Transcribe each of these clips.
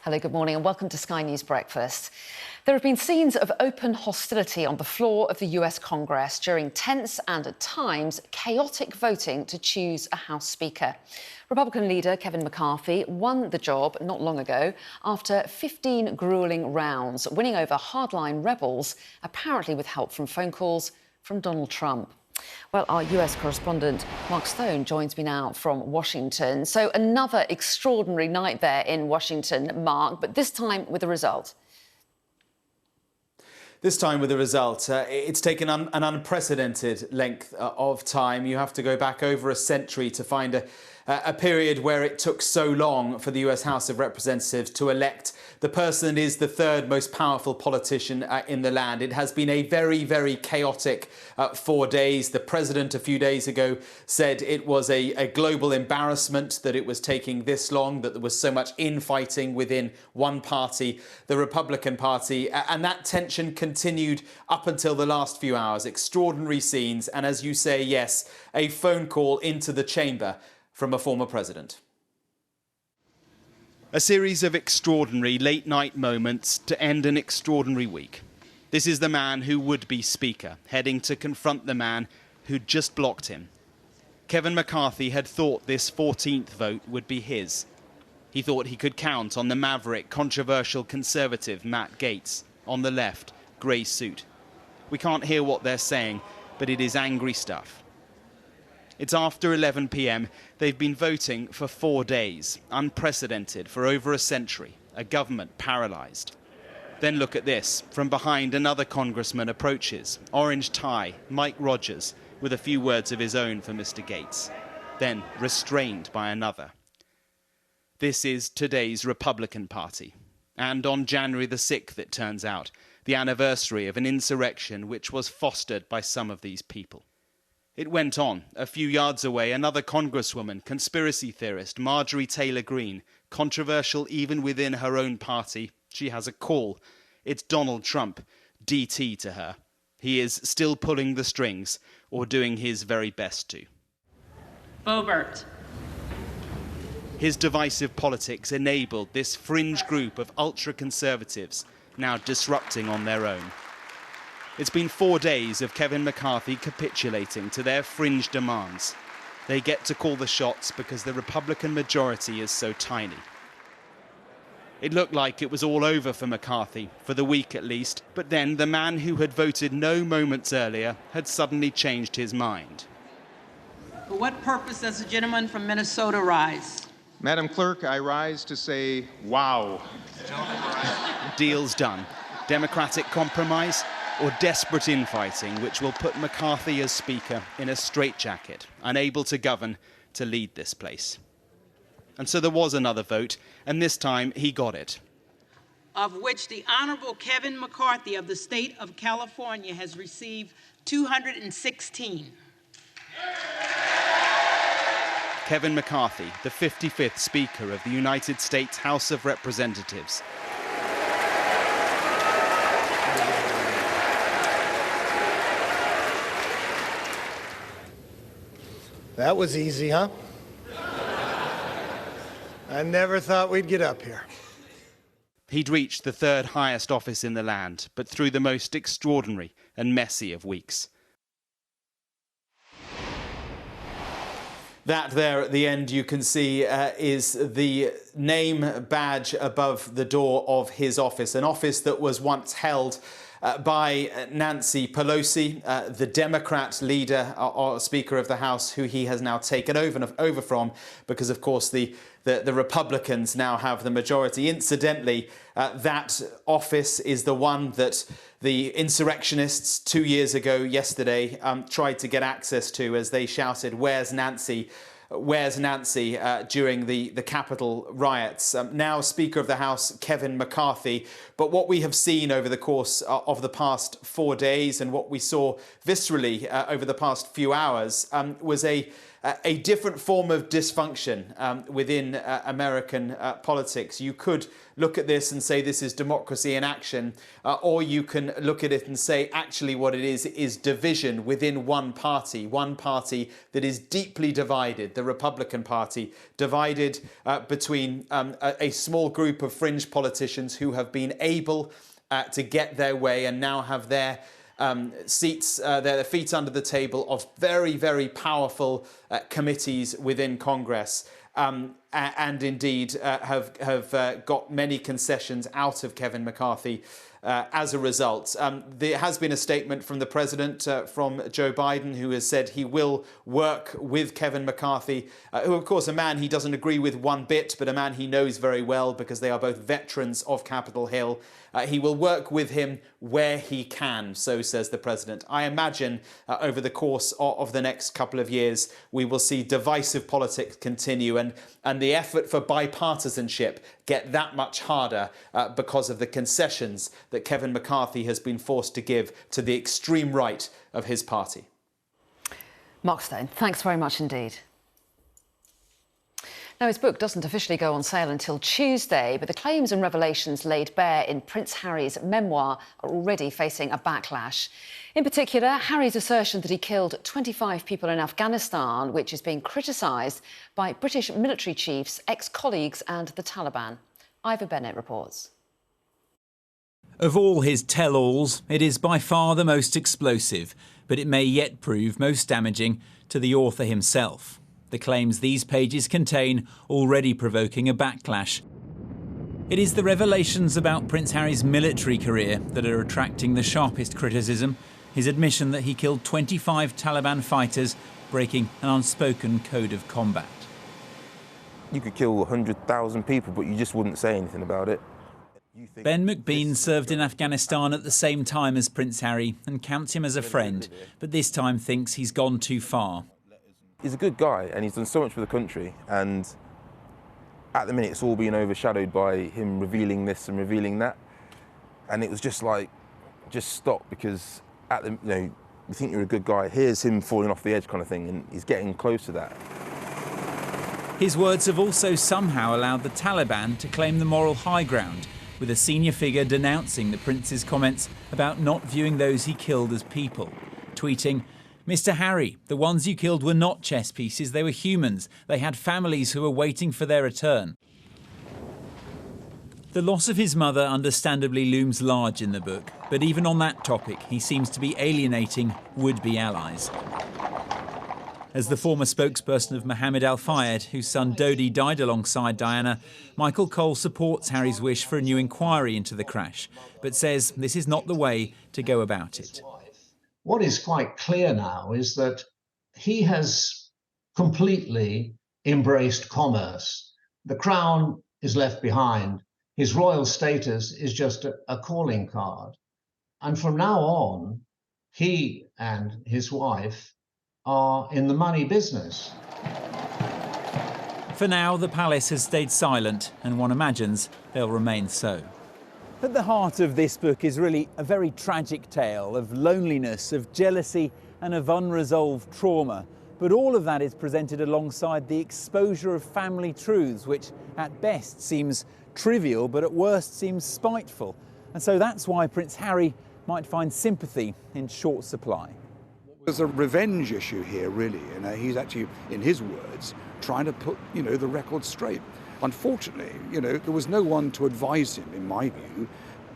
Hello, good morning and welcome to Sky News Breakfast. There have been scenes of open hostility on the floor of the US Congress during tense and, at times, chaotic voting to choose a House Speaker. Republican leader Kevin McCarthy won the job not long ago after 15 gruelling rounds, winning over hardline rebels, apparently with help from phone calls from Donald Trump. Well, our US correspondent Mark Stone joins me now from Washington. So another extraordinary night there in Washington, Mark, but this time with a result. This time with a result. It's taken an unprecedented length of time. You have to go back over a century to find a period where it took so long for the US House of Representatives to elect the person that is the third most powerful politician in the land. It has been a very, very chaotic 4 days. The president a few days ago said it was a global embarrassment that it was taking this long, that there was so much infighting within one party, the Republican Party, and that tension continued up until the last few hours. Extraordinary scenes, and as you say, yes, a phone call into the chamber from a former president. A series of extraordinary late-night moments to end an extraordinary week. This is the man who would be Speaker, heading to confront the man who'd just blocked him. Kevin McCarthy had thought this 14th vote would be his. He thought he could count on the maverick, controversial Conservative Matt Gaetz. On the left, grey suit. We can't hear what they're saying, but it is angry stuff. It's after 11 p.m. They've been voting for 4 days, unprecedented for over a century, a government paralysed. Then look at this. From behind, another congressman approaches, orange tie, Mike Rogers, with a few words of his own for Mr. Gaetz. Then restrained by another. This is today's Republican Party. And on January the 6th, it turns out, the anniversary of an insurrection which was fostered by some of these people. It went on. A few yards away, another congresswoman, conspiracy theorist, Marjorie Taylor Greene, controversial even within her own party. She has a call. It's Donald Trump, DT to her. He is still pulling the strings, or doing his very best to. Boebert. His divisive politics enabled this fringe group of ultra-conservatives, now disrupting on their own. It's been 4 days of Kevin McCarthy capitulating to their fringe demands. They get to call the shots because the Republican majority is so tiny. It looked like it was all over for McCarthy, for the week at least, but then the man who had voted no moments earlier had suddenly changed his mind. For what purpose does the gentleman from Minnesota rise? Madam Clerk, I rise to say, wow. Deal's done. Democratic compromise or desperate infighting which will put McCarthy as Speaker in a straitjacket, unable to govern, to lead this place. And so there was another vote, and this time he got it. Of which the Honorable Kevin McCarthy of the state of California has received 216. Kevin McCarthy, the 55th Speaker of the United States House of Representatives. That was easy, huh? I never thought we'd get up here. He'd reached the third highest office in the land, but through the most extraordinary and messy of weeks. That there at the end you can see is the name badge above the door of his office, an office that was once held by Nancy Pelosi, the Democrat leader or Speaker of the House, who he has now taken over from because, of course, the Republicans now have the majority. Incidentally, that office is the one that the insurrectionists 2 years ago yesterday tried to get access to as they shouted, "Where's Nancy? Where's Nancy?" During the Capitol riots. Now Speaker of the House, Kevin McCarthy. But what we have seen over the course of the past 4 days and what we saw viscerally over the past few hours was a a different form of dysfunction within American politics. You could look at this and say this is democracy in action, or you can look at it and say actually what it is division within one party that is deeply divided, the Republican Party, divided between a small group of fringe politicians who have been able to get their way and now have their seats, their feet under the table of very, very powerful committees within Congress. And indeed have got many concessions out of Kevin McCarthy as a result. There has been a statement from the president, from Joe Biden, who has said he will work with Kevin McCarthy, who, of course, a man he doesn't agree with one bit, but a man he knows very well because they are both veterans of Capitol Hill. He will work with him where he can, so says the president. I imagine over the course of the next couple of years, we will see divisive politics continue and the effort for bipartisanship get that much harder because of the concessions that Kevin McCarthy has been forced to give to the extreme right of his party. Mark Stone, thanks very much indeed. Now, his book doesn't officially go on sale until Tuesday, but the claims and revelations laid bare in Prince Harry's memoir are already facing a backlash. In particular, Harry's assertion that he killed 25 people in Afghanistan, which is being criticised by British military chiefs, ex-colleagues and the Taliban. Ivor Bennett reports. Of all his tell-alls, it is by far the most explosive, but it may yet prove most damaging to the author himself. The claims these pages contain already provoking a backlash. It is the revelations about Prince Harry's military career that are attracting the sharpest criticism. His admission that he killed 25 Taliban fighters, breaking an unspoken code of combat. You could kill 100,000 people, but you just wouldn't say anything about it. Ben McBean served in Afghanistan at the same time as Prince Harry and counts him as a friend, but this time thinks he's gone too far. He's a good guy and he's done so much for the country, and at the minute it's all being overshadowed by him revealing this and revealing that, and it was just like, just stop, because you think you're a good guy, here's him falling off the edge kind of thing, and he's getting close to that. His words have also somehow allowed the Taliban to claim the moral high ground, with a senior figure denouncing the prince's comments about not viewing those he killed as people, tweeting, "Mr. Harry, the ones you killed were not chess pieces, they were humans. They had families who were waiting for their return." The loss of his mother understandably looms large in the book, but even on that topic, he seems to be alienating would-be allies. As the former spokesperson of Mohammed Al-Fayed, whose son Dodi died alongside Diana, Michael Cole supports Harry's wish for a new inquiry into the crash, but says this is not the way to go about it. What is quite clear now is that he has completely embraced commerce. The crown is left behind. His royal status is just a calling card. And from now on, he and his wife are in the money business. For now, the palace has stayed silent, and one imagines they'll remain so. At the heart of this book is really a very tragic tale of loneliness, of jealousy and of unresolved trauma. But all of that is presented alongside the exposure of family truths, which at best seems trivial, but at worst seems spiteful. And so that's why Prince Harry might find sympathy in short supply. There's a revenge issue here, really. He's actually, in his words, trying to put, the record straight. Unfortunately, there was no one to advise him, in my view,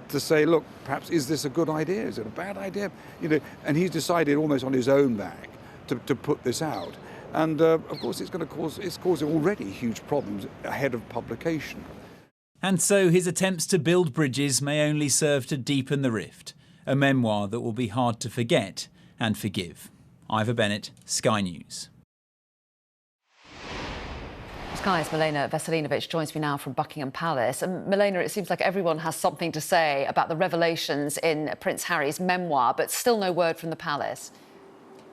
to say, look, perhaps is this a good idea? Is it a bad idea? And he's decided almost on his own back to put this out. And of course, it's causing already huge problems ahead of publication. And so his attempts to build bridges may only serve to deepen the rift. A memoir that will be hard to forget and forgive. Ivor Bennett, Sky News. Sky's Milena Veselinovic joins me now from Buckingham Palace. And Milena, it seems like everyone has something to say about the revelations in Prince Harry's memoir, but still no word from the palace.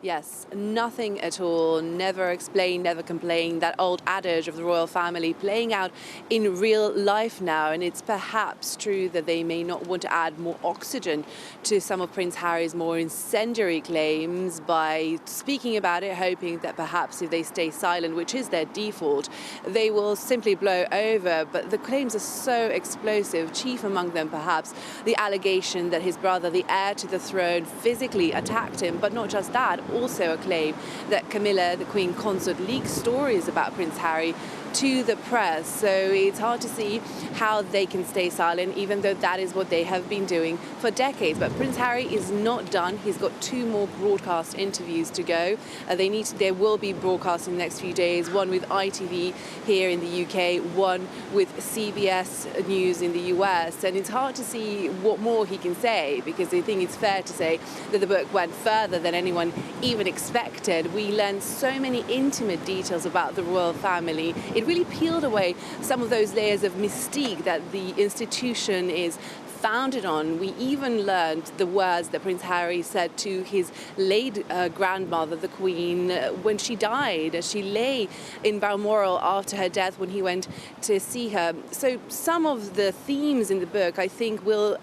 Yes, nothing at all, never explain, never complain, that old adage of the royal family playing out in real life now. And it's perhaps true that they may not want to add more oxygen to some of Prince Harry's more incendiary claims by speaking about it, hoping that perhaps if they stay silent, which is their default, they will simply blow over. But the claims are so explosive, chief among them perhaps the allegation that his brother, the heir to the throne, physically attacked him, but not just that, also a claim that Camilla, the Queen Consort, leaked stories about Prince Harry to the press. So it's hard to see how they can stay silent, even though that is what they have been doing for decades. But Prince Harry is not done. He's got 2 more broadcast interviews to go. There will be broadcasts in the next few days, one with ITV here in the UK, one with CBS News in the US. And it's hard to see what more he can say, because I think it's fair to say that the book went further than anyone even expected. We learned so many intimate details about the royal family. It really peeled away some of those layers of mystique that the institution is founded on. We even learned the words that Prince Harry said to his late grandmother, the Queen, when she died. She lay in Balmoral after her death when he went to see her. So some of the themes in the book, I think, will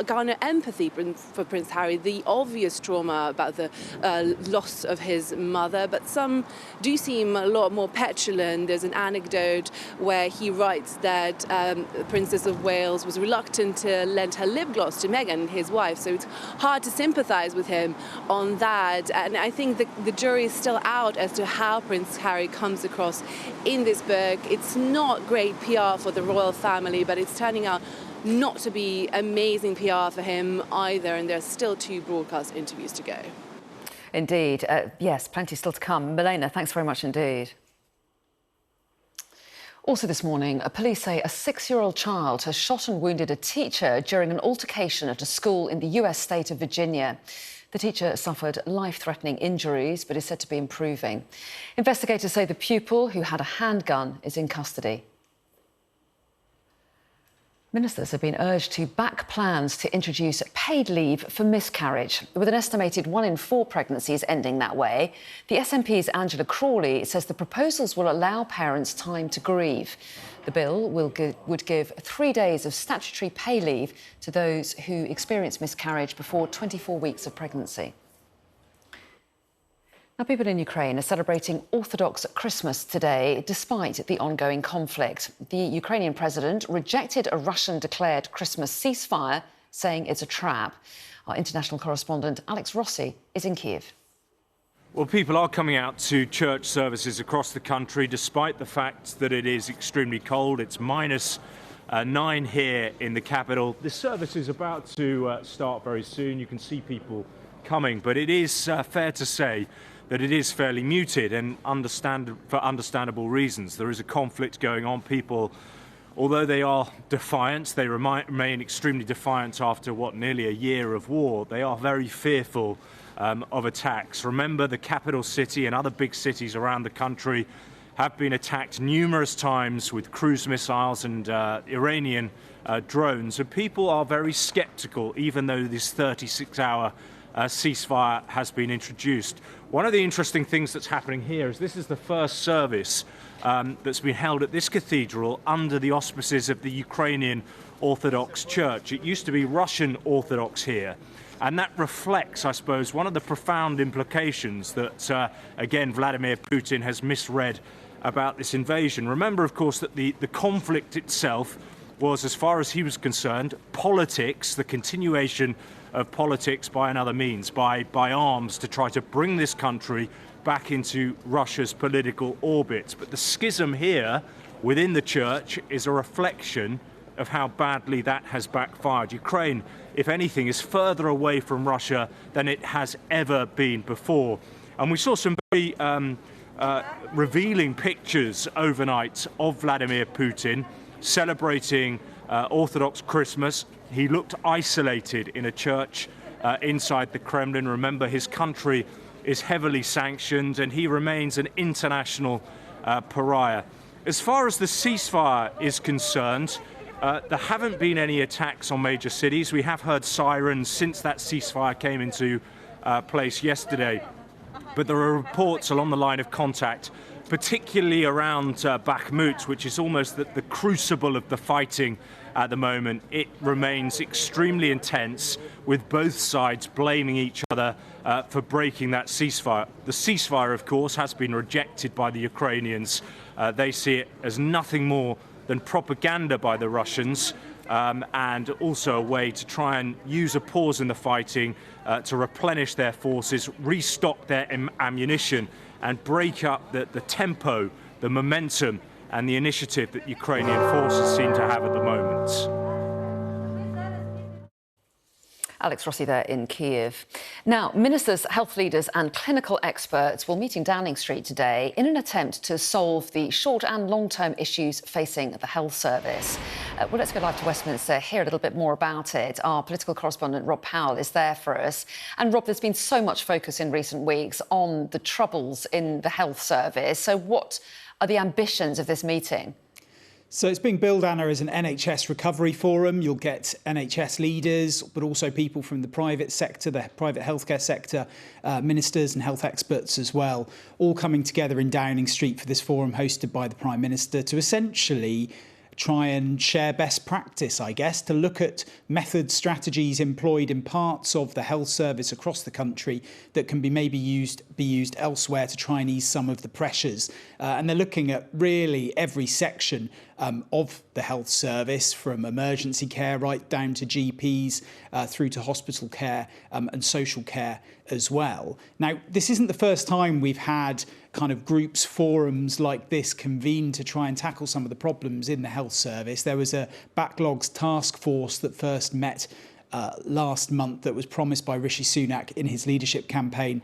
garner empathy for Prince Harry. The obvious trauma about the loss of his mother, but some do seem a lot more petulant. There's an anecdote where he writes that the Princess of Wales was reluctant to lend her lip gloss to Meghan, his wife, so it's hard to sympathise with him on that. And I think the jury is still out as to how Prince Harry comes across in this book. It's not great PR for the royal family, but it's turning out not to be amazing PR for him either, and there's still 2 broadcast interviews to go. Indeed. Yes, plenty still to come. Milena, thanks very much indeed. Also this morning, police say a 6-year-old child has shot and wounded a teacher during an altercation at a school in the US state of Virginia. The teacher suffered life-threatening injuries, but is said to be improving. Investigators say the pupil, who had a handgun, is in custody. Ministers have been urged to back plans to introduce paid leave for miscarriage. With an estimated 1 in 4 pregnancies ending that way, the SNP's Angela Crawley says the proposals will allow parents time to grieve. The bill would give 3 days of statutory pay leave to those who experience miscarriage before 24 weeks of pregnancy. Now, people in Ukraine are celebrating Orthodox Christmas today, despite the ongoing conflict. The Ukrainian president rejected a Russian-declared Christmas ceasefire, saying it's a trap. Our international correspondent Alex Rossi is in Kyiv. Well, people are coming out to church services across the country, despite the fact that it is extremely cold. It's -9 here in the capital. The service is about to start very soon. You can see people coming, but it is fair to say that it is fairly muted, and for understandable reasons. There is a conflict going on. People, although they are defiant, they remain extremely defiant after nearly a year of war. They are very fearful of attacks. Remember, the capital city and other big cities around the country have been attacked numerous times with cruise missiles and Iranian drones, and people are very skeptical, even though this 36-hour ceasefire has been introduced. One of the interesting things that's happening here is this is the first service that's been held at this cathedral under the auspices of the Ukrainian Orthodox Church. It used to be Russian Orthodox here, and that reflects, I suppose, one of the profound implications that, again, Vladimir Putin has misread about this invasion. Remember, of course, that the conflict itself was, as far as he was concerned, politics, the continuation of politics by another means, by arms, to try to bring this country back into Russia's political orbit. But the schism here within the church is a reflection of how badly that has backfired. Ukraine, if anything, is further away from Russia than it has ever been before. And we saw some very revealing pictures overnight of Vladimir Putin celebrating Orthodox Christmas. He looked isolated in a church inside the Kremlin. Remember, his country is heavily sanctioned and he remains an international pariah. As far as the ceasefire is concerned, there haven't been any attacks on major cities. We have heard sirens since that ceasefire came into place yesterday. but there are reports along the line of contact, particularly around Bakhmut, which is almost the crucible of the fighting at the moment. It remains extremely intense, with both sides blaming each other for breaking that ceasefire. The ceasefire, of course, has been rejected by the Ukrainians. They see it as nothing more than propaganda by the Russians, and also a way to try and use a pause in the fighting to replenish their forces, restock their ammunition, and break up the tempo, the momentum, and the initiative that Ukrainian forces seem to have at the moment. Alex Rossi there in Kyiv. Now, ministers, health leaders and clinical experts will meet in Downing Street today in an attempt to solve the short and long-term issues facing the health service. Well, let's go live to Westminster, hear a little bit more about it. Our political correspondent, Rob Powell, is there for us. And Rob, there's been so much focus in recent weeks on the troubles in the health service. So what are the ambitions of this meeting? So it's being billed, Anna, as an NHS Recovery Forum. You'll get NHS leaders, but also people from the private sector, the private healthcare sector, ministers and health experts as well, all coming together in Downing Street for this forum hosted by the Prime Minister to essentially try and share best practice, I guess, to look at methods, strategies employed in parts of the health service across the country that can be maybe be used elsewhere to try and ease some of the pressures. And they're looking at really every section of the health service, from emergency care right down to GPs, through to hospital care and social care as well. Now, this isn't the first time we've had kind of groups, forums like this convened to try and tackle some of the problems in the health service. There was a backlogs task force that first met last month that was promised by Rishi Sunak in his leadership campaign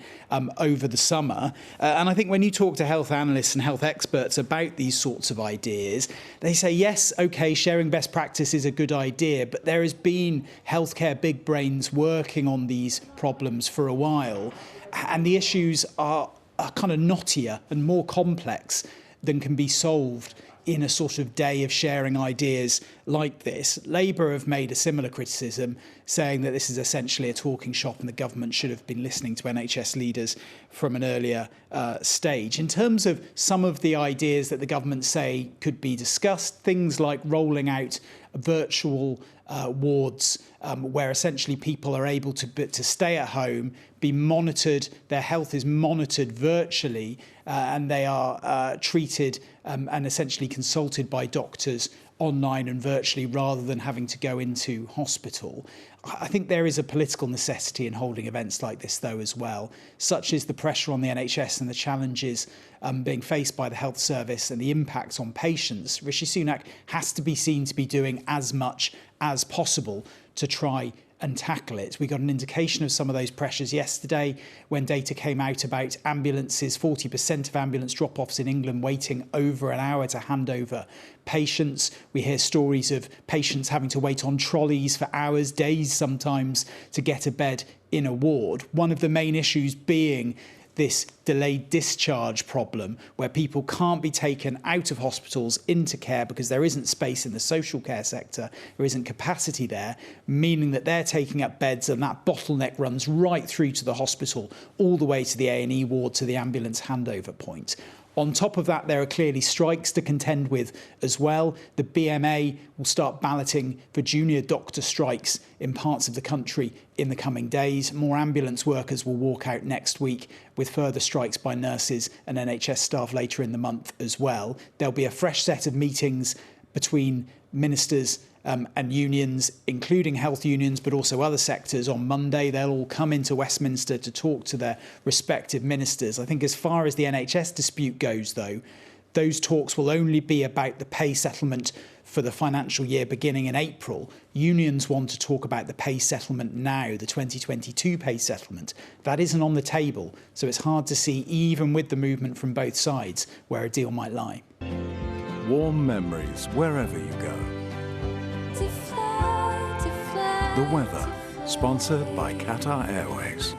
over the summer. And I think when you talk to health analysts and health experts about these sorts of ideas, they say, yes, OK, sharing best practice is a good idea, but there has been healthcare big brains working on these problems for a while, and the issues are kind of knottier and more complex than can be solved in a sort of day of sharing ideas like this. Labour have made a similar criticism, saying that this is essentially a talking shop and the government should have been listening to NHS leaders from an earlier stage. In terms of some of the ideas that the government say could be discussed, things like rolling out virtual wards where essentially people are able to stay at home, be monitored, their health is monitored virtually, and they are treated and essentially consulted by doctors online and virtually rather than having to go into hospital. I think there is a political necessity in holding events like this, though, as well. Such is the pressure on the NHS and the challenges being faced by the health service and the impacts on patients. Rishi Sunak has to be seen to be doing as much as possible to try and tackle it. We got an indication of some of those pressures yesterday when data came out about ambulances, 40% of ambulance drop-offs in England waiting over an hour to hand over patients. We hear stories of patients having to wait on trolleys for hours, days sometimes, to get a bed in a ward. One of the main issues being this delayed discharge problem, where people can't be taken out of hospitals into care because there isn't space in the social care sector, there isn't capacity there, meaning that they're taking up beds and that bottleneck runs right through to the hospital, all the way to the A&E ward, to the ambulance handover point. On top of that, there are clearly strikes to contend with as well. The BMA will start balloting for junior doctor strikes in parts of the country in the coming days. More ambulance workers will walk out next week, with further strikes by nurses and NHS staff later in the month as well. There'll be a fresh set of meetings between ministers and unions, including health unions, but also other sectors, on Monday. They'll all come into Westminster to talk to their respective ministers. I think as far as the NHS dispute goes, though, those talks will only be about the pay settlement for the financial year beginning in April. Unions want to talk about the pay settlement now, the 2022 pay settlement. That isn't on the table, so it's hard to see, even with the movement from both sides, where a deal might lie. Warm memories wherever you go. The weather, sponsored by Qatar Airways.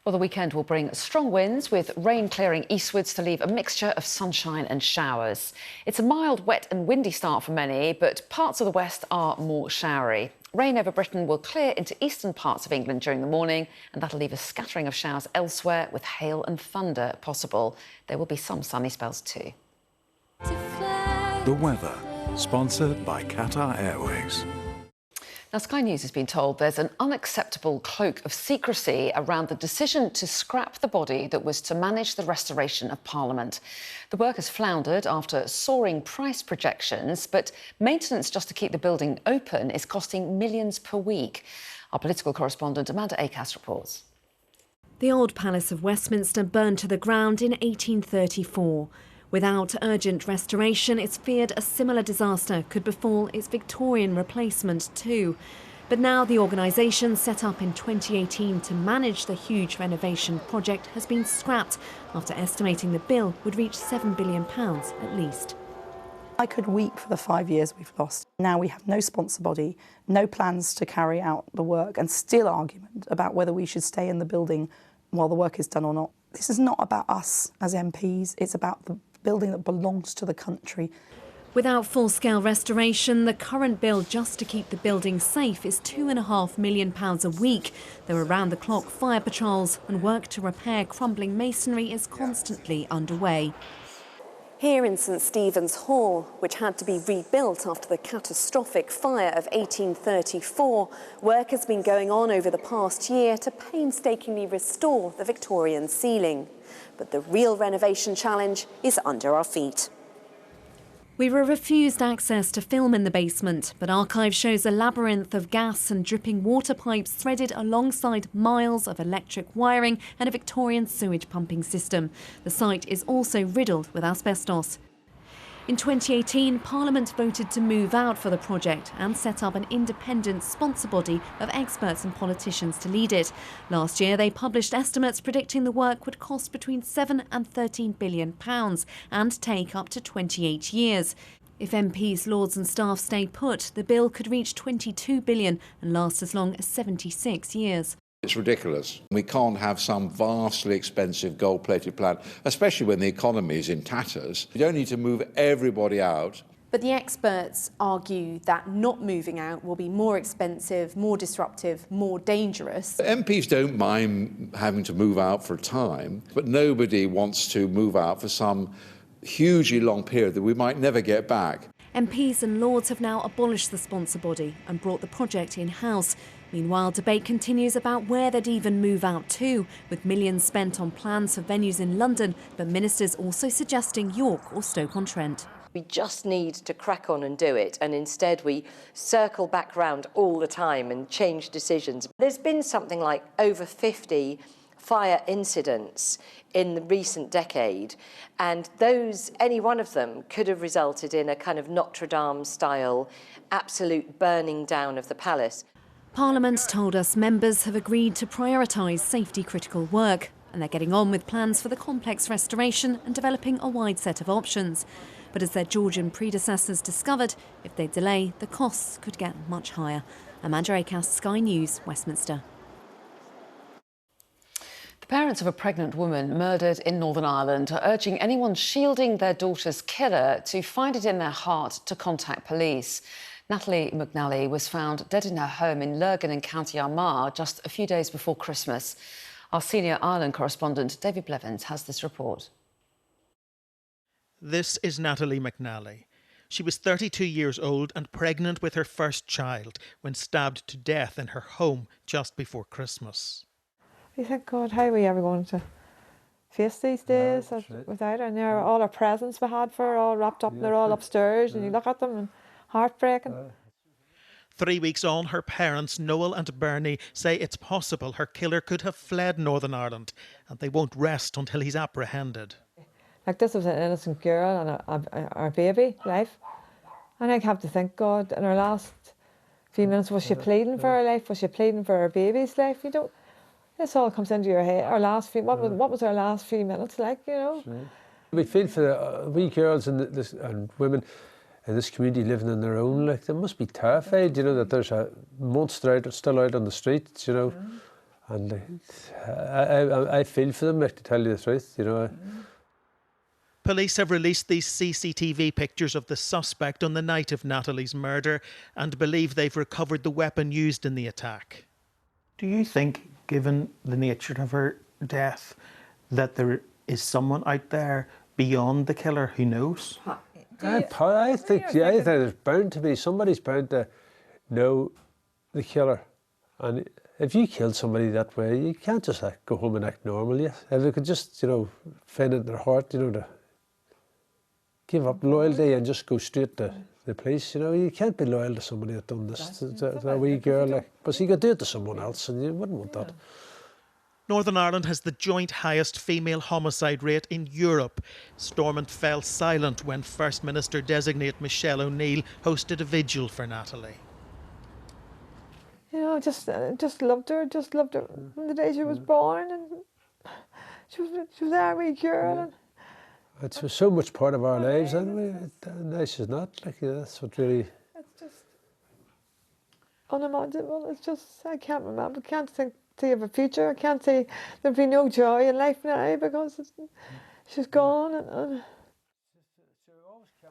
Well, the weekend will bring strong winds, with rain clearing eastwards to leave a mixture of sunshine and showers. It's a mild, wet and windy start for many, but parts of the west are more showery. Rain over Britain will clear into eastern parts of England during the morning, and that'll leave a scattering of showers elsewhere with hail and thunder possible. There will be some sunny spells too. The weather, sponsored by Qatar Airways. Now, Sky News has been told there's an unacceptable cloak of secrecy around the decision to scrap the body that was to manage the restoration of Parliament. The work has floundered after soaring price projections, but maintenance just to keep the building open is costing millions per week. Our political correspondent Amanda Acast reports. The old Palace of Westminster burned to the ground in 1834. Without urgent restoration, it's feared a similar disaster could befall its Victorian replacement too. But now the organisation set up in 2018 to manage the huge renovation project has been scrapped after estimating the bill would reach £7 billion at least. I could weep for the 5 years we've lost. Now we have no sponsor body, no plans to carry out the work, and still argument about whether we should stay in the building while the work is done or not. This is not about us as MPs, it's about the building that belongs to the country. Without full-scale restoration, the current bill just to keep the building safe is £2.5 million a week. There are round-the-clock fire patrols and work to repair crumbling masonry is constantly underway. Here in St Stephen's Hall, which had to be rebuilt after the catastrophic fire of 1834, work has been going on over the past year to painstakingly restore the Victorian ceiling. But the real renovation challenge is under our feet. We were refused access to film in the basement, but archive shows a labyrinth of gas and dripping water pipes threaded alongside miles of electric wiring and a Victorian sewage pumping system. The site is also riddled with asbestos. In 2018, Parliament voted to move out for the project and set up an independent sponsor body of experts and politicians to lead it. Last year, they published estimates predicting the work would cost between £7 and £13 billion and take up to 28 years. If MPs, Lords and staff stay put, the bill could reach £22 billion and last as long as 76 years. It's ridiculous. We can't have some vastly expensive gold-plated plan, especially when the economy is in tatters. You don't need to move everybody out. But the experts argue that not moving out will be more expensive, more disruptive, more dangerous. MPs don't mind having to move out for a time, but nobody wants to move out for some hugely long period that we might never get back. MPs and Lords have now abolished the sponsor body and brought the project in-house. Meanwhile, debate continues about where they'd even move out to, with millions spent on plans for venues in London, but ministers also suggesting York or Stoke-on-Trent. We just need to crack on and do it, and instead we circle back round all the time and change decisions. There's been something like over 50 fire incidents in the recent decade, and any one of them could have resulted in a kind of Notre Dame style absolute burning down of the palace. Parliament told us members have agreed to prioritise safety-critical work, and they're getting on with plans for the complex restoration and developing a wide set of options. But as their Georgian predecessors discovered, if they delay, the costs could get much higher. Amanda Acast, Sky News, Westminster. The parents of a pregnant woman murdered in Northern Ireland are urging anyone shielding their daughter's killer to find it in their heart to contact police. Natalie McNally was found dead in her home in Lurgan in County Armagh just a few days before Christmas. Our senior Ireland correspondent David Blevins has this report. This is Natalie McNally. She was 32 years old and pregnant with her first child when stabbed to death in her home just before Christmas. You think, God, how are we ever going to face these days without her? And there are all our presents we had for her, all wrapped up, and they're all upstairs, and you look at them and heartbreaking. 3 weeks on, her parents, Noel and Bernie, say it's possible her killer could have fled Northern Ireland, and they won't rest until he's apprehended. Like, this was an innocent girl and our baby life. And I have to think, God, in her last few minutes, was she pleading for her life? Was she pleading for her baby's life? You don't. This all comes into your head. What was our last few minutes like? You know. We feel for the wee girls and women in this community living on their own. Like, they must be terrified, you know, that there's a monster still out on the streets, you know. And I feel for them, to tell you the truth, you know. Police have released these CCTV pictures of the suspect on the night of Natalie's murder and believe they've recovered the weapon used in the attack. Do you think, given the nature of her death, that there is someone out there beyond the killer who knows? I think there's bound to be, somebody's bound to know the killer. And if you killed somebody that way, you can't just go home and act normal. If they could just, find it in their heart, to give up loyalty and just go straight to the police, you can't be loyal to somebody that done this to a wee girl. But you could do it to someone else, and you wouldn't want that. Northern Ireland has the joint highest female homicide rate in Europe. Stormont fell silent when First Minister-designate Michelle O'Neill hosted a vigil for Natalie. Just loved her from the day she was born, and she was our wee girl. And it was so much part of our lives, and nice as not. That's what really. It's just unimaginable. It's just, I can't remember. Can't see of a future. I can't see there'll be no joy in life now because she's gone. And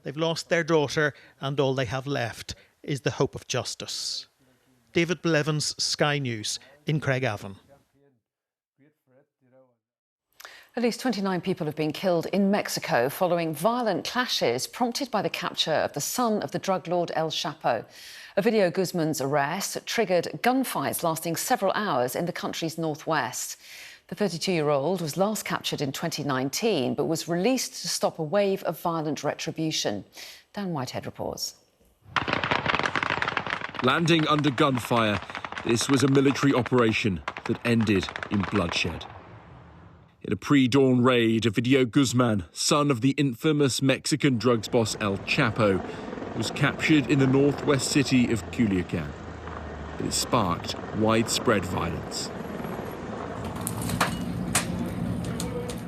they've lost their daughter, and all they have left is the hope of justice. David Blevins, Sky News in Craigavon. At least 29 people have been killed in Mexico following violent clashes prompted by the capture of the son of the drug lord El Chapo. Ovidio Guzman's arrest triggered gunfights lasting several hours in the country's northwest. The 32-year-old was last captured in 2019 but was released to stop a wave of violent retribution. Dan Whitehead reports. Landing under gunfire, this was a military operation that ended in bloodshed. In a pre-dawn raid, Ovidio Guzman, son of the infamous Mexican drugs boss El Chapo, was captured in the northwest city of Culiacan. But it sparked widespread violence.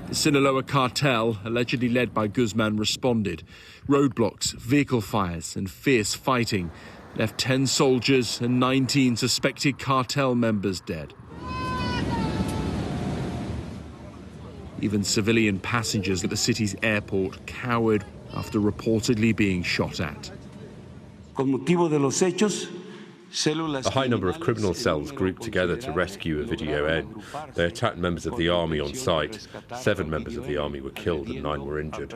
The Sinaloa cartel, allegedly led by Guzman, responded. Roadblocks, vehicle fires and fierce fighting left 10 soldiers and 19 suspected cartel members dead. Even civilian passengers at the city's airport cowered after reportedly being shot at. A high number of criminal cells grouped together to rescue Ovidio N. They attacked members of the army on site. 7 members of the army were killed and 9 were injured.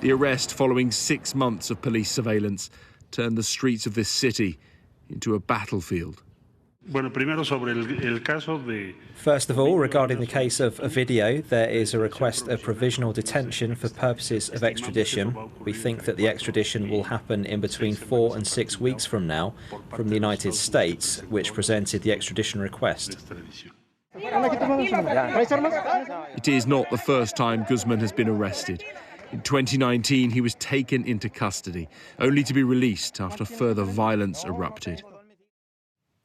The arrest, following 6 months of police surveillance, turned the streets of this city into a battlefield. First of all, regarding the case of Ovidio, there is a request of provisional detention for purposes of extradition. We think that the extradition will happen in between 4 and 6 weeks from now from the United States, which presented the extradition request. It is not the first time Guzman has been arrested. In 2019, he was taken into custody, only to be released after further violence erupted.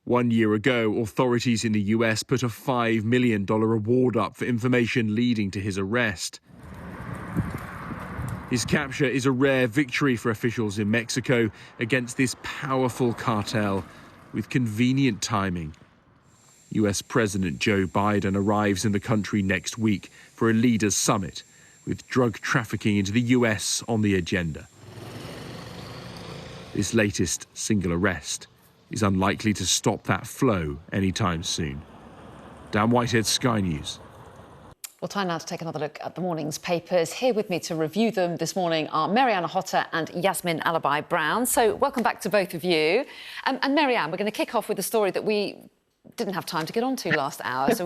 1 year ago, authorities in the US put a $5 million reward up for information leading to his arrest. His capture is a rare victory for officials in Mexico against this powerful cartel with convenient timing. US President Joe Biden arrives in the country next week for a leaders' summit, with drug trafficking into the US on the agenda. This latest single arrest is unlikely to stop that flow anytime soon. Dan Whitehead, Sky News. Well, time now to take another look at the morning's papers. Here with me to review them this morning are Marianne Hotter and Yasmin Alabai-Brown. So welcome back to both of you. And Marianne, we're going to kick off with a story that we didn't have time to get onto last hour. So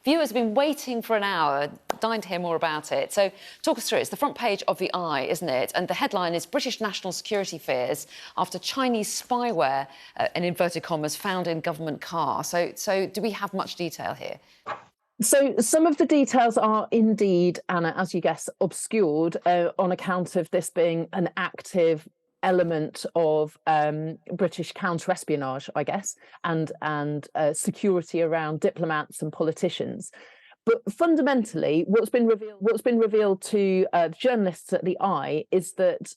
viewers have been waiting for an hour, dying to hear more about it. So talk us through it. It's the front page of The Eye, isn't it? And the headline is British national security fears after Chinese spyware, in inverted commas, found in government car. So do we have much detail here? So some of the details are indeed, Anna, as you guess, obscured on account of this being an active element of British counter-espionage, I guess, and security around diplomats and politicians. But fundamentally, what's been revealed to journalists at The Eye is that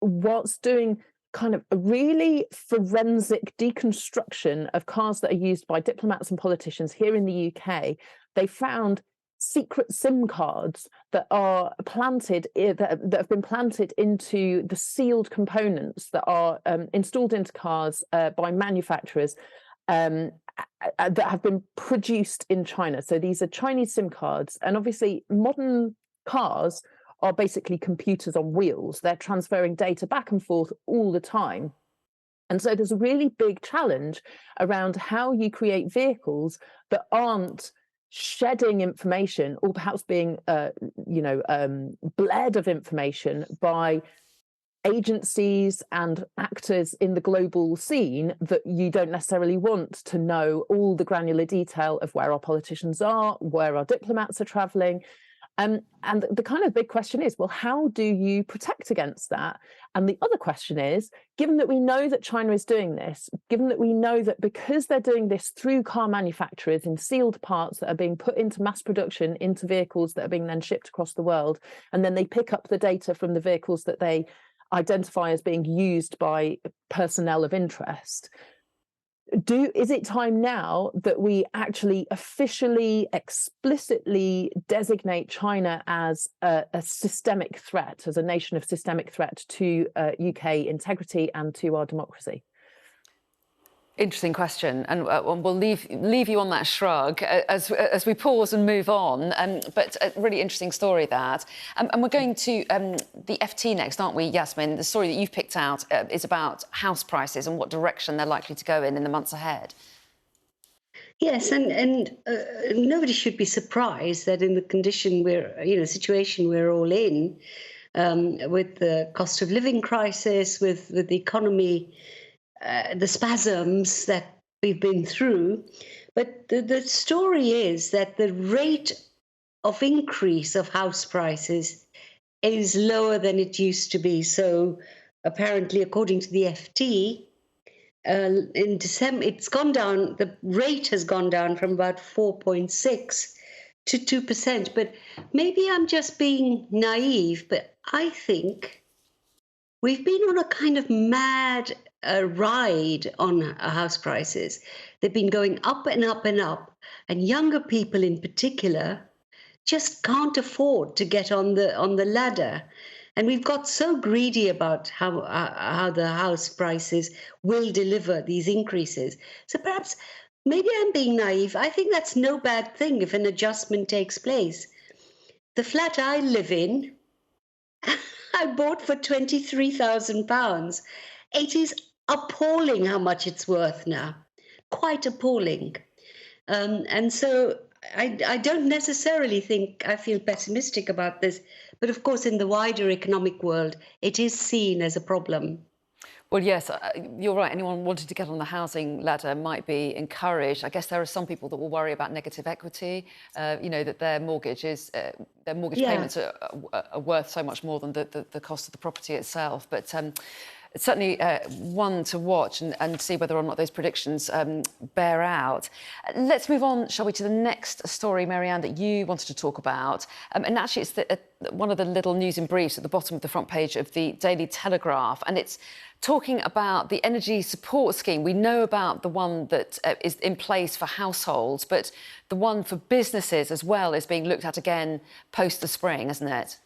what's doing kind of a really forensic deconstruction of cars that are used by diplomats and politicians here in the UK, they found secret SIM cards that are planted, that have been planted into the sealed components that are installed into cars by manufacturers that have been produced in China. So these are Chinese SIM cards, and obviously modern cars are basically computers on wheels. They're transferring data back and forth all the time. And so there's a really big challenge around how you create vehicles that aren't shedding information, or perhaps being, bled of information by agencies and actors in the global scene that you don't necessarily want to know all the granular detail of where our politicians are, where our diplomats are traveling. And the kind of big question is, well, how do you protect against that? And the other question is, given that we know that China is doing this, given that we know that because they're doing this through car manufacturers in sealed parts that are being put into mass production, into vehicles that are being then shipped across the world, and then they pick up the data from the vehicles that they identify as being used by personnel of interest, is it time now that we actually officially, explicitly designate China as a systemic threat, as a nation of systemic threat to UK integrity and to our democracy? Interesting question, and we'll leave you on that shrug as we pause and move on. But a really interesting story, that. And we're going to the FT next, aren't we, Yasmin? The story that you've picked out is about house prices and what direction they're likely to go in the months ahead. Yes, and nobody should be surprised that in the condition situation we're all in, with the cost of living crisis, with the economy, the spasms that we've been through. But the story is that the rate of increase of house prices is lower than it used to be. So apparently, according to the FT, in December, it's gone down, the rate has gone down from about 4.6 to 2%. But maybe I'm just being naive, but I think we've been on a kind of mad ride on house prices. They've been going up and up and up, and younger people in particular just can't afford to get on the ladder. And we've got so greedy about how the house prices will deliver these increases. So perhaps, maybe I'm being naive. I think that's no bad thing if an adjustment takes place. The flat I live in, I bought for £23,000. It is appalling how much it's worth now. Quite appalling. And so I don't necessarily think I feel pessimistic about this. But of course, in the wider economic world, it is seen as a problem. Well, yes, you're right. Anyone wanting to get on the housing ladder might be encouraged. I guess there are some people that will worry about negative equity, that their mortgage payments are worth so much more than the cost of the property itself. But it's certainly one to watch and see whether or not those predictions bear out. Let's move on, shall we, to the next story, Marianne, that you wanted to talk about. And actually, it's one of the little news in briefs at the bottom of the front page of the Daily Telegraph. And it's talking about the energy support scheme. We know about the one that is in place for households, but the one for businesses as well is being looked at again post the spring, isn't it?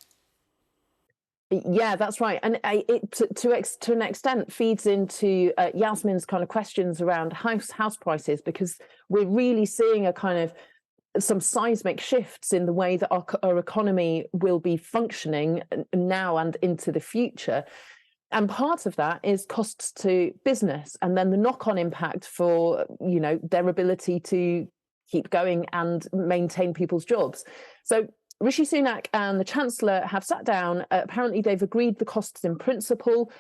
Yeah, that's right. And it, to an extent, feeds into Yasmin's kind of questions around house prices, because we're really seeing a kind of some seismic shifts in the way that our economy will be functioning now and into the future. And part of that is costs to business, and then the knock-on impact for, their ability to keep going and maintain people's jobs. So Rishi Sunak and the Chancellor have sat down. Apparently, they've agreed the costs in principle,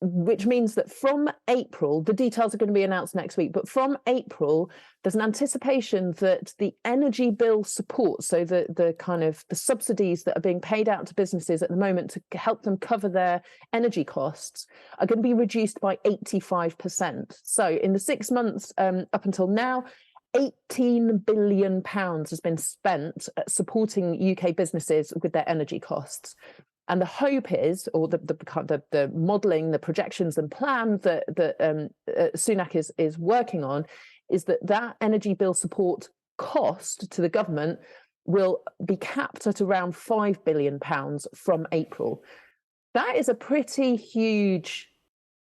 which means that from April, the details are going to be announced next week, but from April, there's an anticipation that the energy bill support, so the kind of the subsidies that are being paid out to businesses at the moment to help them cover their energy costs, are going to be reduced by 85%. So in the 6 months up until now, £18 billion has been spent supporting UK businesses with their energy costs. And the hope is, or the modelling, the projections and plan that Sunak is working on, is that energy bill support cost to the government will be capped at around £5 billion from April. That is a pretty huge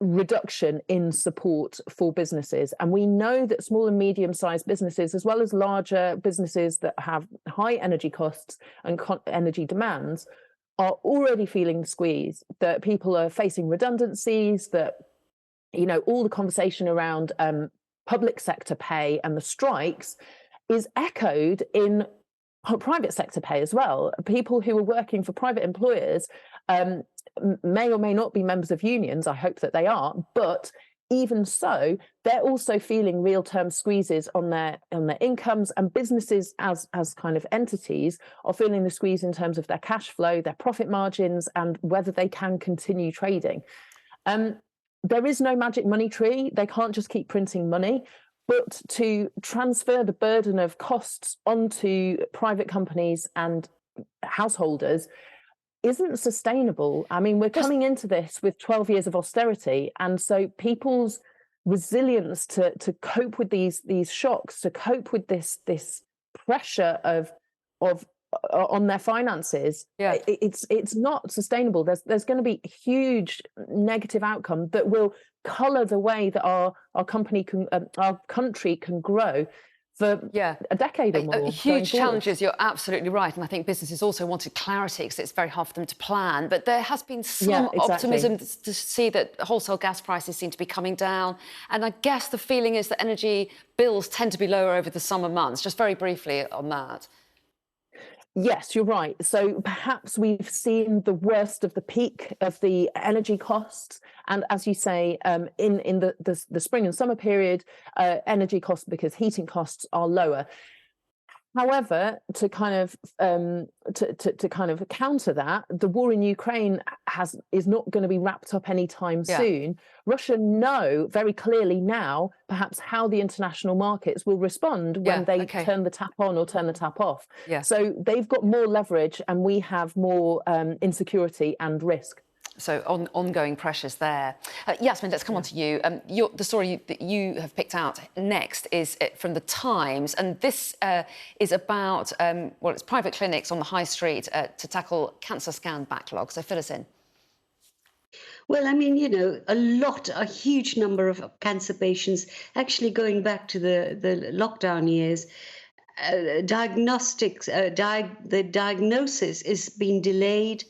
reduction in support for businesses. And we know that small and medium-sized businesses, as well as larger businesses that have high energy costs and energy demands, are already feeling the squeeze, that people are facing redundancies, that, you know, all the conversation around public sector pay and the strikes is echoed in private sector pay as well. People who are working for private employers may or may not be members of unions. I hope that they are, but even so, they're also feeling real-term squeezes on their incomes, and businesses as kind of entities are feeling the squeeze in terms of their cash flow, their profit margins, and whether they can continue trading. There is no magic money tree. They can't just keep printing money. But to transfer the burden of costs onto private companies and householders isn't sustainable. I mean, we're coming into this with 12 years of austerity, and so people's resilience to cope with these shocks, to cope with this pressure of on their finances, it's not sustainable. There's going to be huge negative outcome that will colour the way that our country can grow for a decade or more. Huge challenges, you're absolutely right. And I think businesses also wanted clarity because it's very hard for them to plan. But there has been some optimism to see that wholesale gas prices seem to be coming down. And I guess the feeling is that energy bills tend to be lower over the summer months. Just very briefly on that. Yes, you're right. So perhaps we've seen the worst of the peak of the energy costs. And as you say, in the spring and summer period, energy costs, because heating costs are lower. However, to kind of counter that, the war in Ukraine is not going to be wrapped up anytime soon. Russia know very clearly now, perhaps, how the international markets will respond when they turn the tap on or turn the tap off. So they've got more leverage, and we have more insecurity and risk. So ongoing pressures there. Yasmin, let's come on to you. The story that you have picked out next is from The Times, and this is about, it's private clinics on the high street to tackle cancer scan backlog. So fill us in. Well, I mean, you know, a huge number of cancer patients, actually going back to the lockdown years, the diagnosis is being delayed,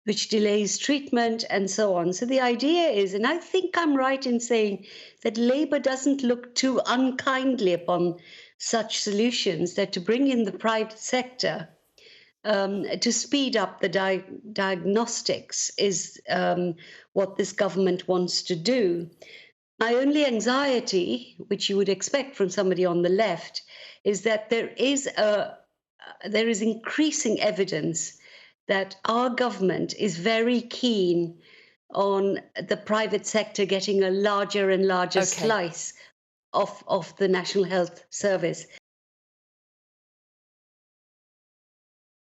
which delays treatment and so on. So the idea is, and I think I'm right in saying that Labour doesn't look too unkindly upon such solutions, that to bring in the private sector to speed up the diagnostics is what this government wants to do. My only anxiety, which you would expect from somebody on the left, is that there is increasing evidence that our government is very keen on the private sector getting a larger and larger slice of the National Health Service.